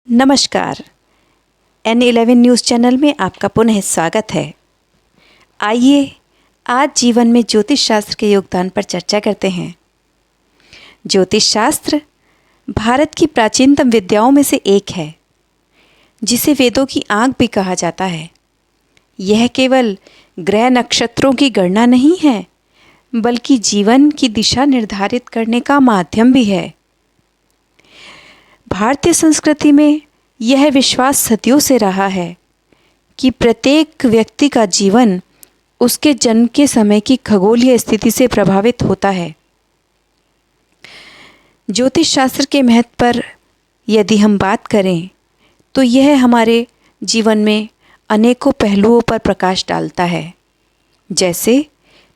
नमस्कार। N11 news channel में आपका पुनः स्वागत है। आइए आज जीवन में ज्योतिष शास्त्र के योगदान पर चर्चा करते हैं। ज्योतिष शास्त्र भारत की प्राचीनतम विद्याओं में से एक है, जिसे वेदों की आंख भी कहा जाता है। यह केवल ग्रह नक्षत्रों की गणना नहीं है, बल्कि जीवन की दिशा निर्धारित करने का माध्यम भी है। भारतीय संस्कृति में यह विश्वास सदियों से रहा है कि प्रत्येक व्यक्ति का जीवन उसके जन्म के समय की खगोलीय स्थिति से प्रभावित होता है। ज्योतिष शास्त्र के महत्व पर यदि हम बात करें तो यह हमारे जीवन में अनेकों पहलुओं पर प्रकाश डालता है, जैसे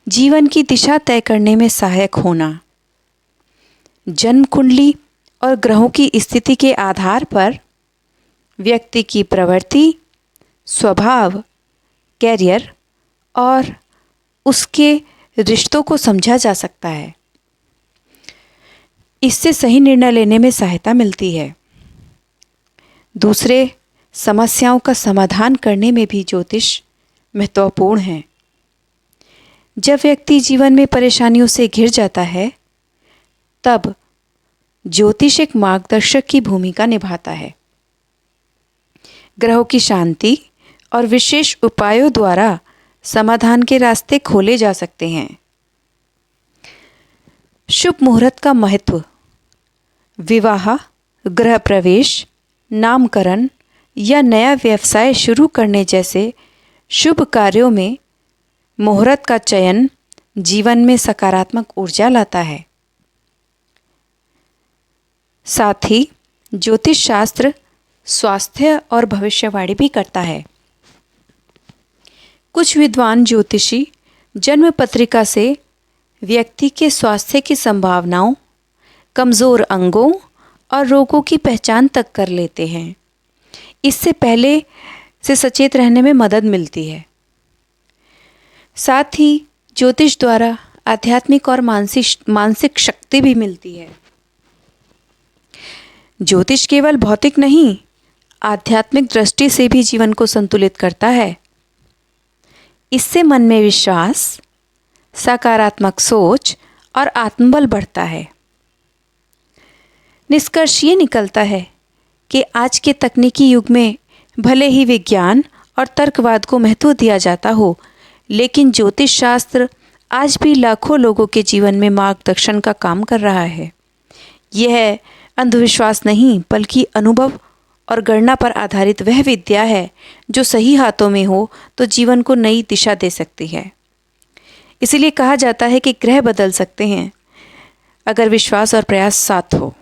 जीवन की दिशा तय करने में सहायक होना, जन्म कुंडली और ग्रहों की स्थिति के आधार पर व्यक्ति की प्रवृत्ति, स्वभाव, कैरियर और उसके रिश्तों को समझा जा सकता है। इससे सही निर्णय लेने में सहायता मिलती है। दूसरे, समस्याओं का समाधान करने में भी ज्योतिष महत्वपूर्ण है। जब व्यक्ति जीवन में परेशानियों से घिर जाता है, तब ज्योतिष एक मार्गदर्शक की भूमिका निभाता है। ग्रहों की शांति और विशेष उपायों द्वारा समाधान के रास्ते खोले जा सकते हैं। शुभ मुहूर्त का महत्व। विवाह, गृह प्रवेश, नामकरण या नया व्यवसाय शुरू करने जैसे शुभ कार्यों में मुहूर्त का चयन जीवन में सकारात्मक ऊर्जा लाता है। साथ ही ज्योतिष शास्त्र स्वास्थ्य और भविष्यवाणी भी करता है। कुछ विद्वान ज्योतिषी जन्म पत्रिका से व्यक्ति के स्वास्थ्य की संभावनाओं, कमज़ोर अंगों और रोगों की पहचान तक कर लेते हैं। इससे पहले से सचेत रहने में मदद मिलती है। साथ ही ज्योतिष द्वारा आध्यात्मिक और मानसिक शक्ति भी मिलती है। ज्योतिष केवल भौतिक नहीं, आध्यात्मिक दृष्टि से भी जीवन को संतुलित करता है। इससे मन में विश्वास, सकारात्मक सोच और आत्मबल बढ़ता है। निष्कर्ष ये निकलता है कि आज के तकनीकी युग में भले ही विज्ञान और तर्कवाद को महत्व दिया जाता हो, लेकिन ज्योतिष शास्त्र आज भी लाखों लोगों के जीवन में मार्गदर्शन का काम कर रहा है। यह अंधविश्वास नहीं, बल्कि अनुभव और गणना पर आधारित वह विद्या है जो सही हाथों में हो तो जीवन को नई दिशा दे सकती है। इसीलिए कहा जाता है कि ग्रह बदल सकते हैं अगर विश्वास और प्रयास साथ हो।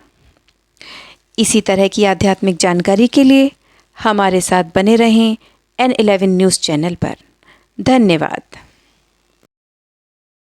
इसी तरह की आध्यात्मिक जानकारी के लिए हमारे साथ बने रहें N11 न्यूज़ चैनल पर। धन्यवाद।